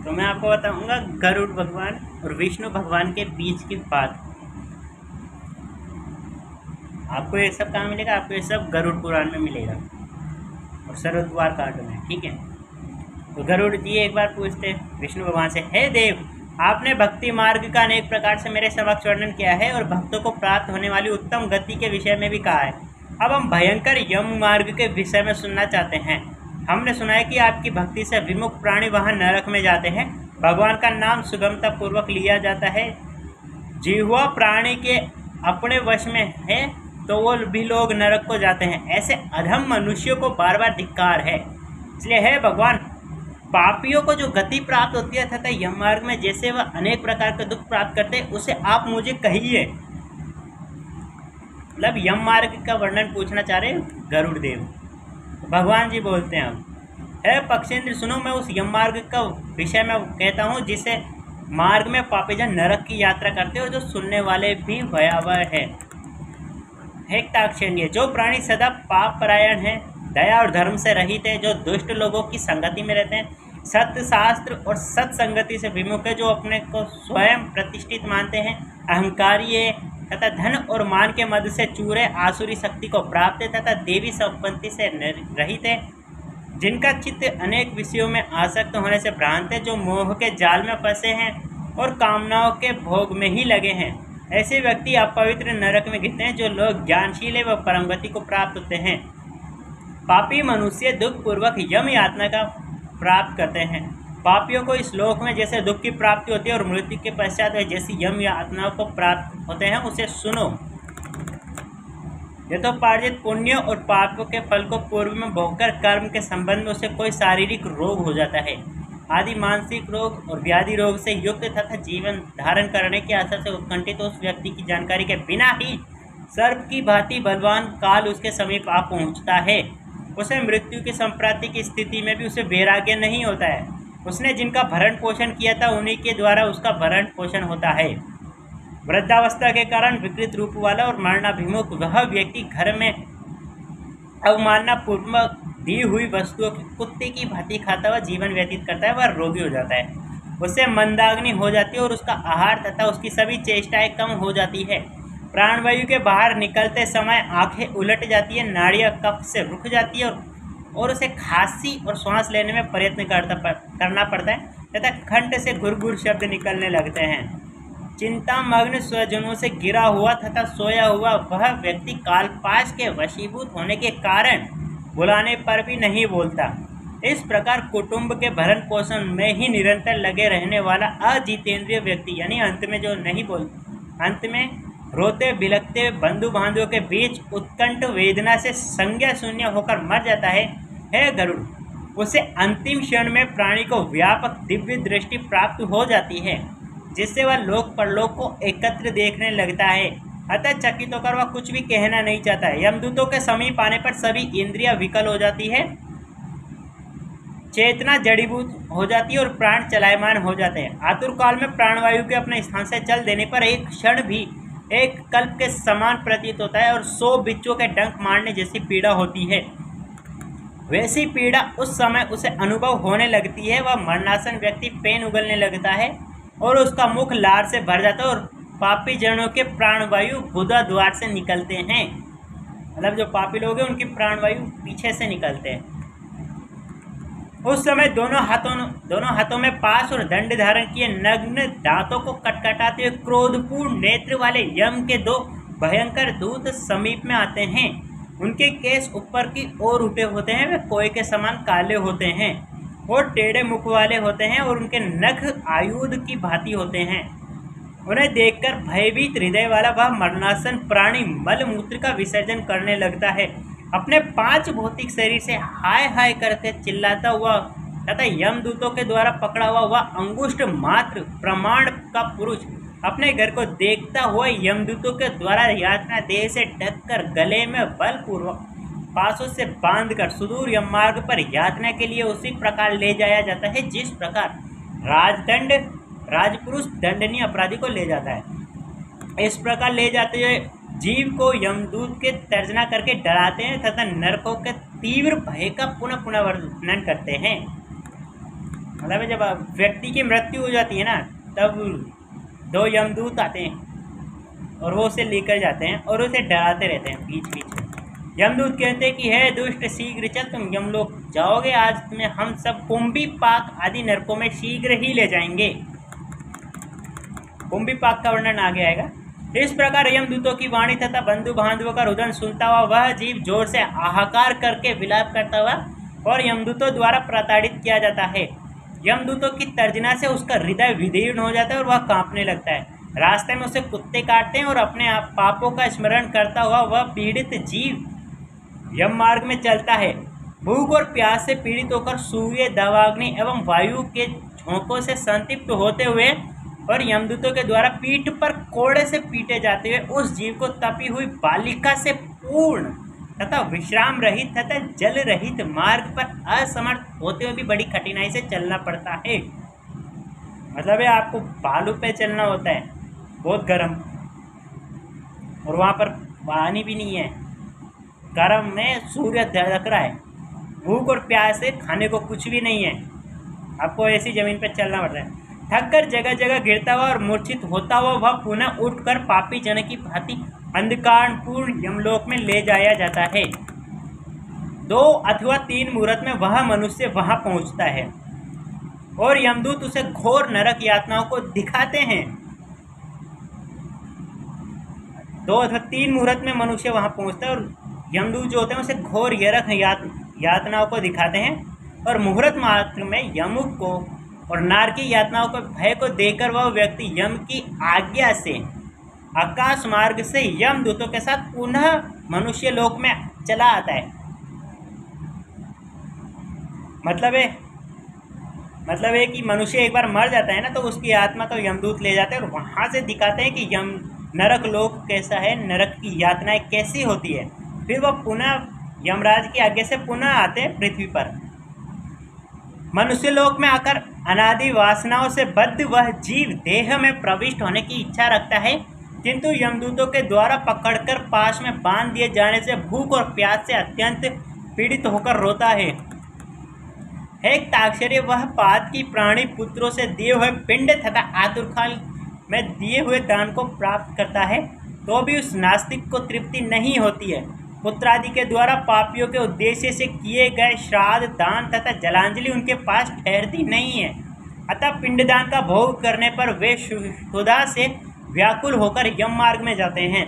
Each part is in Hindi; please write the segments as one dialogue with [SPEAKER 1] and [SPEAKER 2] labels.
[SPEAKER 1] तो मैं आपको बताऊंगा गरुड़ भगवान और विष्णु भगवान के बीच की बात। आपको ये सब कहाँ मिलेगा? आपको ये सब गरुड़ पुराण में मिलेगा और सरद्वार कांड में। ठीक है, तो गरुड़ जी एक बार पूछते विष्णु भगवान से, हे देव, आपने भक्ति मार्ग का अनेक प्रकार से मेरे समक्ष वर्णन किया है और भक्तों को प्राप्त होने वाली उत्तम गति के विषय में भी कहा है। अब हम भयंकर यम मार्ग के विषय में सुनना चाहते हैं। हमने सुना है कि आपकी भक्ति से विमुख प्राणी वहां नरक में जाते हैं। भगवान का नाम सुगमता पूर्वक लिया जाता है। जिह्वा प्राणी के अपने वश में है तो वो भी लोग नरक को जाते हैं। ऐसे अधम मनुष्यों को बार बार धिक्कार है। इसलिए है भगवान, पापियों को जो गति प्राप्त होती है तथा यम मार्ग में जैसे वह अनेक प्रकार के दुख प्राप्त करते हैं, उसे आप मुझे कहिए। मतलब यम मार्ग का वर्णन पूछना चाह रहे गरुड़ देव। भगवान जी बोलते हैं, हे पक्षेंद्र, सुनो, मैं उस यम मार्ग का विषय में कहता हूँ जिसे मार्ग में पापीजन नरक की यात्रा करते हैं और जो सुनने वाले भी भयावह है। हे ताक्षण्य, जो प्राणी सदा पाप परायण है, दया और धर्म से रहित है, जो दुष्ट लोगों की संगति में रहते हैं, सत्य शास्त्र और सत्संगति से विमुख है, जो अपने को स्वयं प्रतिष्ठित मानते हैं, अहंकारी है तथा धन और मान के मद से चूर है, आसुरी शक्ति को प्राप्त है तथा देवी संपत्ति से रहित है, जिनका चित्त अनेक विषयों में आसक्त होने से भ्रांत है, जो मोह के जाल में फंसे हैं और कामनाओं के भोग में ही लगे हैं। ऐसे व्यक्ति अपवित्र नरक में गिरते हैं। जो लोग ज्ञानशील है वह परम गति को प्राप्त होते हैं। पापी मनुष्य दुख पूर्वक यम यातना का प्राप्त करते हैं। पापियों को इस लोक में जैसे दुख की प्राप्ति होती है और मृत्यु के पश्चात वे जैसी यम यातनाओं को प्राप्त होते हैं, उसे सुनो। यथोपार्जित पुण्य और पापों के फल को पूर्व में भोगकर कर्म के संबंध में उसे कोई शारीरिक रोग हो जाता है, आदि मानसिक रोग और व्याधि रोग से युक्त तथा जीवन धारण करने की आशा से उत्कंठित उस व्यक्ति की जानकारी के बिना ही सर्प की भांति बलवान काल उसके समीप आ पहुंचता है। उसे मृत्यु की संप्राप्ति की स्थिति में भी उसे वैराग्य नहीं होता है। उसने जिनका भरण पोषण किया था उन्हीं के द्वारा उसका भरण पोषण होता है। वृद्धावस्था के कारण विकृत रूप वाला और मरणाभिमुख वह व्यक्ति घर में अवमानना पूर्वक दी हुई वस्तुओं की कुत्ते की भांति खाता हुआ जीवन व्यतीत करता है। वह रोगी हो जाता है, उससे मंदाग्नि हो जाती है और उसका आहार तथा उसकी सभी चेष्टाएं कम हो जाती है। प्राणवायु के बाहर निकलते समय आंखें उलट जाती है, नाड़ियां कफ से रुक जाती है और उसे खांसी और श्वास लेने में प्रयत्न करना पड़ता है तथा कंठ से गुरगुर शब्द निकलने लगते हैं। चिंता मग्न स्वजनों से गिरा हुआ तथा सोया हुआ वह व्यक्ति कालपाश के वशीभूत होने के कारण बुलाने पर भी नहीं बोलता। इस प्रकार कुटुंब के भरण पोषण में ही निरंतर लगे रहने वाला अजितेंद्रिय व्यक्ति, यानी अंत में रोते बिलखते बंधु बांधवों के बीच उत्कंठ वेदना से संज्ञा शून्य होकर मर जाता है। हे गरुड़, उसे अंतिम क्षण में प्राणी को व्यापक दिव्य दृष्टि प्राप्त हो जाती है, जिससे वह लोक परलोक को एकत्र देखने लगता है। अतः चकित होकर वह कुछ भी कहना नहीं चाहता है। यमदूतों के समीप आने पर सभी इंद्रियां विकल हो जाती है, चेतना जड़ीभूत हो जाती है और प्राण चलायमान हो जाते हैं। आतुर काल में प्राणवायु के अपने स्थान से चल देने पर एक क्षण भी एक कल्प के समान प्रतीत होता है और 100 बिच्छू के डंक मारने जैसी पीड़ा होती है। वैसी पीड़ा उस समय उसे अनुभव होने लगती है। वह मरणासन व्यक्ति पेन उगलने लगता है और उसका मुख लार से भर जाता है और पापी जनों के प्राणवायु गुदा द्वार से निकलते हैं। मतलब जो पापी लोग हैं उनकी प्राणवायु पीछे से निकलते हैं। उस समय दोनों हाथों में पाश और दंड धारण किए नग्न दांतों को कटकटाते हुए क्रोधपूर्ण नेत्र वाले यम के 2 भयंकर दूत समीप में आते हैं। उनके केस ऊपर की ओर उठे होते हैं, वे कोए के समान काले होते हैं और टेढ़े मुख वाले होते हैं और उनके नख आयुध की भांति होते हैं। उन्हें देखकर भयभीत हृदय वाला वह मरणासन प्राणी मल मूत्र का विसर्जन करने लगता है। अपने 5 भौतिक शरीर से हाय हाय करके चिल्लाता हुआ तथा यमदूतों के द्वारा पकड़ा हुआ वह अंगुष्ठ मात्र प्रमाण का पुरुष अपने घर को देखता हुआ यमदूतों के द्वारा यातना देह से ढककर गले में बलपूर्वक पासों से बांधकर सुदूर यम मार्ग पर यातना के लिए उसी प्रकार ले जाया जाता है जिस प्रकार राजपुरुष दंडनीय अपराधी को ले जाता है। इस प्रकार ले जाते हुए जीव को यमदूत के तर्जना करके डराते हैं तथा नरकों के तीव्र भय का पुनः वर्णन करते हैं। मतलब जब व्यक्ति की मृत्यु हो जाती है ना, तब दो यमदूत आते हैं और वो उसे लेकर जाते हैं और उसे डराते रहते हैं बीच बीच में। यमदूत कहते हैं कि हे दुष्ट, शीघ्र चल, तुम यमलोक जाओगे, आज तुम्हें हम सब कुंभी पाक आदि नरकों में शीघ्र ही ले जाएंगे। कुंभी पाक का वर्णन आगे आएगा। इस प्रकार यमदूतों की वाणी तथा बंधु बांधवों का रुदन सुनता हुआ वह जीव जोर से हाहाकार करके विलाप करता हुआ और यमदूतों द्वारा प्रताड़ित किया जाता है। यमदूतों की तर्जना से उसका हृदय विदीर्ण हो जाता है और वह कांपने लगता है। रास्ते में उसे कुत्ते काटते हैं और अपने आप पापों का स्मरण करता हुआ वह पीड़ित जीव यम मार्ग में चलता है। भूख और प्यास से पीड़ित होकर सूर्य, दावाग्नि एवं वायु के झोंकों से संतप्त होते हुए और यमदूतों के द्वारा पीठ पर कोड़े से पीटे जाते हुए उस जीव को तपी हुई बालिका से पूर्ण तथा विश्राम रहित तथा जल रहित मार्ग पर असमर्थ होते हुए भी बड़ी कठिनाई से चलना पड़ता है। मतलब है आपको बालू पे चलना होता है, बहुत गर्म, और वहाँ पर पानी भी नहीं है, गर्म में सूर्य धड़क रहा है, भूख और प्यास से खाने को कुछ भी नहीं है, आपको ऐसी ज़मीन पर चलना पड़ता है। थककर जगह जगह गिरता हुआ और मूर्छित होता हुआ वह पुनः उठकर पापी जन की भांति अंधकारपूर्ण यमलोक में ले जाया जाता है। 2 अथवा 3 मुहूर्त में वह मनुष्य वहां पहुंचता है और यमदूत उसे घोर नरक यातनाओं को दिखाते हैं। 2 अथवा 3 मुहूर्त में मनुष्य वहां पहुंचता है और यमदूत जो होते हैं उसे घोर नरक यातनाओं को दिखाते हैं और मुहूर्त मात्र में यमुक को और नारकी यातनाओं को भय को देकर वह व्यक्ति यम की आज्ञा से आकाश मार्ग से यमदूतों के साथ पुनः मनुष्य लोक में चला आता है। मतलब है कि मनुष्य एक बार मर जाता है ना, तो उसकी आत्मा तो यमदूत ले जाते हैं और वहाँ से दिखाते हैं कि यम नरक लोक कैसा है, नरक की यातनाएं कैसी होती है। फिर वह पुनः यमराज की आज्ञा से पुनः आते हैं पृथ्वी पर। मनुष्य लोक में आकर अनादि वासनाओं से बद्ध वह जीव देह में प्रविष्ट होने की इच्छा रखता है, किंतु यमदूतों के द्वारा पकड़कर पास में बांध दिए जाने से भूख और प्यास से अत्यंत पीड़ित होकर रोता है। एक ताक्षर्य वह पाद की प्राणी पुत्रों से दिए हुए पिंड तथा आतुरकाल में दिए हुए दान को प्राप्त करता है, तो भी उस नास्तिक को तृप्ति नहीं होती है। पुत्रादि के द्वारा पापियों के उद्देश्य से किए गए श्राद्ध, दान तथा जलांजलि उनके पास ठहरती नहीं है, अतः पिंडदान का भोग करने पर वे क्षुधा से व्याकुल होकर यम मार्ग में जाते हैं।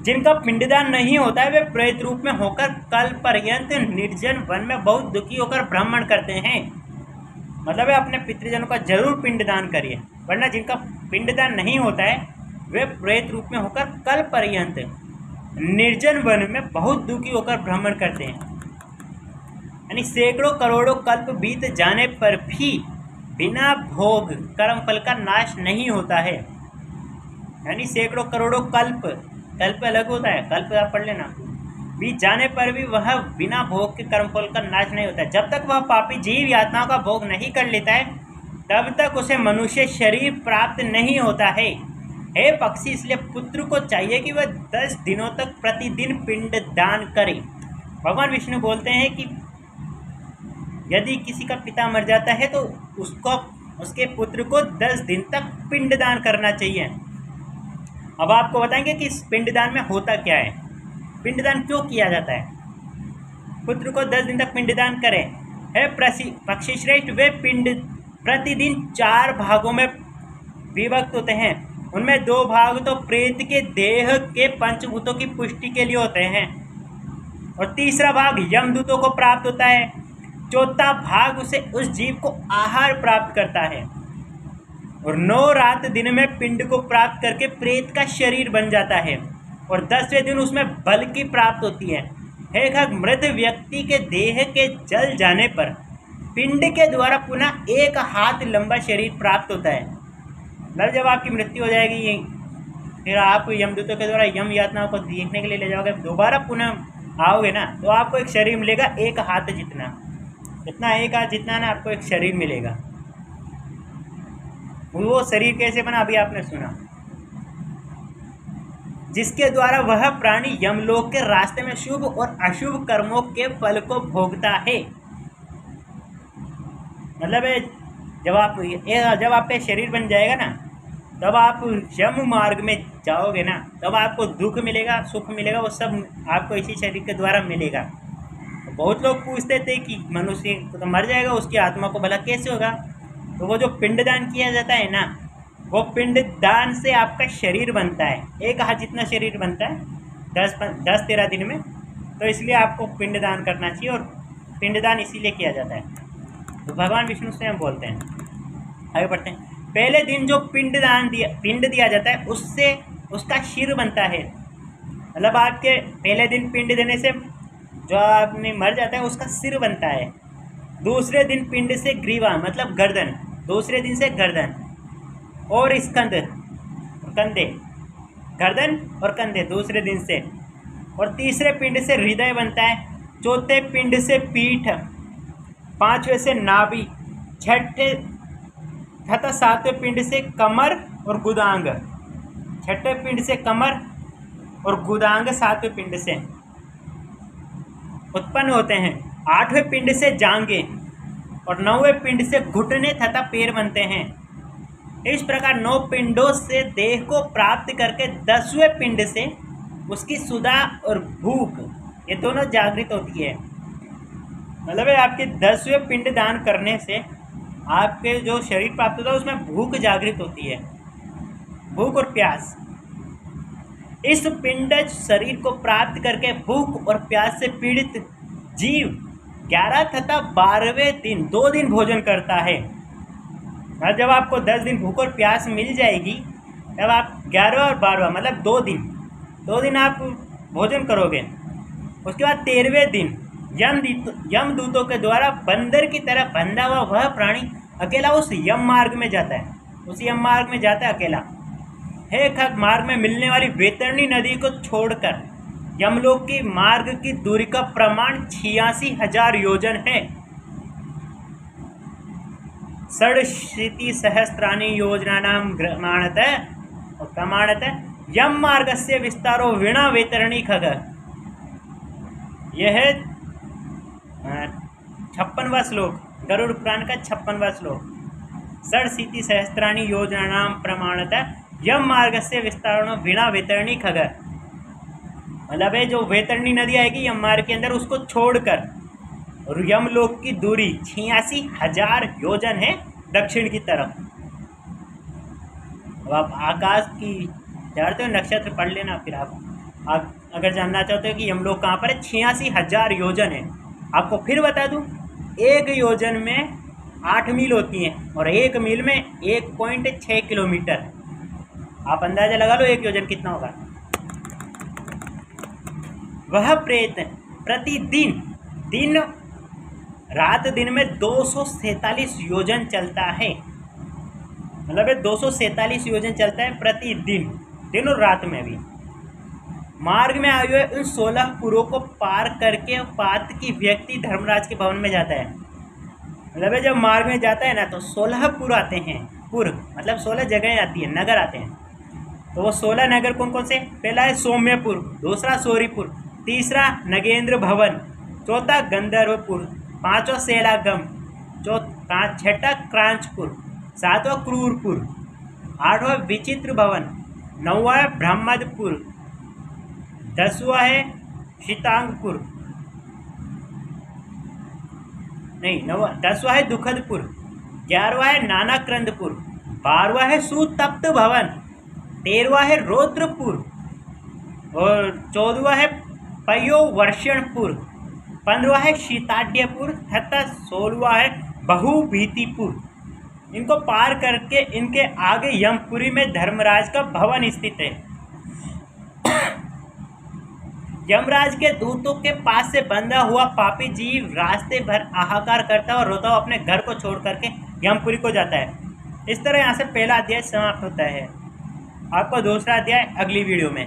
[SPEAKER 1] जिनका पिंडदान नहीं होता है वे प्रेत रूप में होकर कल पर्यंत निर्जन वन में बहुत दुखी होकर भ्रमण करते हैं। मतलब है अपने पितृजनों का जरूर पिंडदान करिए, वरना जिनका पिंडदान नहीं होता है वे प्रेत रूप में होकर कल पर्यंत निर्जन वन में बहुत दुखी होकर भ्रमण करते हैं। यानी सैकड़ों करोड़ों कल्प बीत जाने पर भी बिना भोग कर्मफल का नाश नहीं होता है। यानी सैकड़ों करोड़ों कल्प अलग होता है, कल्प आप पढ़ लेना, बीत जाने पर भी वह बिना भोग के कर्मफल का नाश नहीं होता है। जब तक वह पापी जीव यातनाओं का भोग नहीं कर लेता है तब तक उसे मनुष्य शरीर प्राप्त नहीं होता है। हे पक्षी, इसलिए पुत्र को चाहिए कि वह 10 दिनों तक प्रतिदिन पिंड दान करे। भगवान विष्णु बोलते हैं कि यदि किसी का पिता मर जाता है तो उसके पुत्र को 10 दिन तक पिंडदान करना चाहिए। अब आपको बताएंगे कि इस पिंडदान में होता क्या है, पिंडदान क्यों किया जाता है। पुत्र को 10 दिन तक पिंडदान करें। है पक्षी श्रेष्ठ, वे पिंड प्रतिदिन 4 भागों में विभक्त होते हैं। उनमें 2 भाग तो प्रेत के देह के पंचभूतों की पुष्टि के लिए होते हैं और तीसरा भाग यमदूतों को प्राप्त होता है। चौथा भाग उस जीव को आहार प्राप्त करता है और 9 रात दिन में पिंड को प्राप्त करके प्रेत का शरीर बन जाता है और 10वें दिन उसमें बल की प्राप्त होती है। एक मृत व्यक्ति के देह के जल जाने पर पिंड के द्वारा पुनः 1 हाथ लंबा शरीर प्राप्त होता है। मतलब जब आपकी मृत्यु हो जाएगी फिर आप यमदूतों के द्वारा यम यातनाओं को देखने के लिए ले जाओगे, दोबारा पुनः आओगे ना, तो आपको एक शरीर मिलेगा 1 हाथ जितना, इतना 1 हाथ जितना ना आपको एक शरीर मिलेगा। वो शरीर कैसे बना अभी आपने सुना, जिसके द्वारा वह प्राणी यमलोक के रास्ते में शुभ और अशुभ कर्मों के फल को भोगता है। मतलब जब आपका शरीर बन जाएगा ना, तब आप यम मार्ग में जाओगे ना, तब आपको दुख मिलेगा, सुख मिलेगा, वो सब आपको इसी शरीर के द्वारा मिलेगा। तो बहुत लोग पूछते थे कि मनुष्य तो मर जाएगा, उसकी आत्मा को भला कैसे होगा? तो वो जो पिंडदान किया जाता है ना, वो पिंडदान से आपका शरीर बनता है, एक हाथ जितना शरीर बनता है 10-13 दिन में। तो इसलिए आपको पिंडदान करना चाहिए, और पिंडदान इसीलिए किया जाता है। तो भगवान विष्णु से हम बोलते हैं। आगे बढ़ते हैं। पहले दिन जो पिंड दिया जाता है, उससे उसका सिर बनता है। मतलब आपके पहले दिन पिंड देने से जो आपने मर जाता है उसका सिर बनता है। दूसरे दिन पिंड से ग्रीवा मतलब गर्दन, दूसरे दिन से गर्दन और स्कंद कंधे, गर्दन और कंधे दूसरे दिन से। और तीसरे पिंड से हृदय बनता है, चौथे पिंड से पीठ, पांचवें से नाभि, छठे तथा सातवें पिंड से कमर और गुदांग, छठे पिंड से कमर और गुदांग सातवें पिंड से उत्पन्न होते हैं। आठवें पिंड से जांघें और नौवें पिंड से घुटने तथा पैर बनते हैं। इस प्रकार 9 पिंडों से देह को प्राप्त करके 10वें पिंड से उसकी सुधा और भूख, ये दोनों जागृत होती है। मतलब आपके 10वें पिंड दान करने से आपके जो शरीर प्राप्त होता है उसमें भूख जागृत होती है, भूख और प्यास। इस पिंडज शरीर को प्राप्त करके भूख और प्यास से पीड़ित जीव 11 तथा 12वें दिन 2 दिन भोजन करता है। और जब आपको 10 दिन भूख और प्यास मिल जाएगी, तब आप 11वां और 12वां मतलब 2 दिन आप भोजन करोगे। उसके बाद 13वें दिन यमदूतों के द्वारा बंदर की तरह बंधा हुआ वह प्राणी अकेला उस यम मार्ग में जाता है, उस यम मार्ग में जाता है अकेला। हे खग, मार्ग में मिलने वाली वैतरणी नदी को छोड़कर यमलोक की मार्ग की दूरी का प्रमाण 86,000 योजन है। 60,000 योजनानां प्रमाणतः यम मार्ग से विस्तारो वीणा वैतरणी खग। यह 56वां श्लोक, गरुड़ पुराण का 56वां श्लोक। 60,000 योजनानां प्रमाणतः यम मार्ग से विस्तारो वीणा वैतरणी खग। मतलब है जो वैतरणी नदी आएगी यम मार्ग के अंदर, उसको छोड़कर और यमलोक की दूरी 86,000 योजन है दक्षिण की तरफ। अब आप आकाश की जानते हो, नक्षत्र पढ़ लेना। फिर आप अगर जानना चाहते हो कि यमलोक कहाँ पर है, 86,000 योजन है। आपको फिर बता दूं, एक योजन में 8 मील होती हैं और एक मील में 1.6 किलोमीटर। आप अंदाजा लगा लो एक योजन कितना होगा। वह प्रेत प्रतिदिन रात दिन में 247 योजन चलता है। मतलब 247 योजन चलता है प्रतिदिन, दिन और रात में भी। मार्ग में आए हुए उन 16 पुरों को पार करके पात की व्यक्ति धर्मराज के भवन में जाता है। मतलब जब मार्ग में जाता है ना, तो 16 पुर आते हैं। पुर मतलब 16 जगह आती है, नगर आते हैं। तो वो 16 नगर कौन कौन से? पहला है सौम्यपुर, दूसरा सोरीपुर, तीसरा नगेंद्र भवन, चौथा गंधर्वपुर, पांचवा सेलागम, छठा क्रांचपुर, सातवां क्रूरपुर, आठवां विचित्र भवन, नौवां है ब्रह्मदपुर, 10वां है शीतांगपुर, नहीं 10वां है दुखदपुर, 11वां है नानाक्रंदपुर, 12वां है सुतप्त भवन, 13वां है रौद्रपुर और 14वां है पयोवर्षणपुर, 15वां है शीताड्यपुर तथा 16वां है बहुभीतिपुर। इनको पार करके इनके आगे यमपुरी में धर्मराज का भवन स्थित है। यमराज के दूतों के पास से बंधा हुआ पापी जीव रास्ते भर हाहाकार करता और रोता हुआ अपने घर को छोड़ करके यमपुरी को जाता है। इस तरह यहाँ से पहला अध्याय समाप्त होता है। आपको दूसरा अध्याय अगली वीडियो में।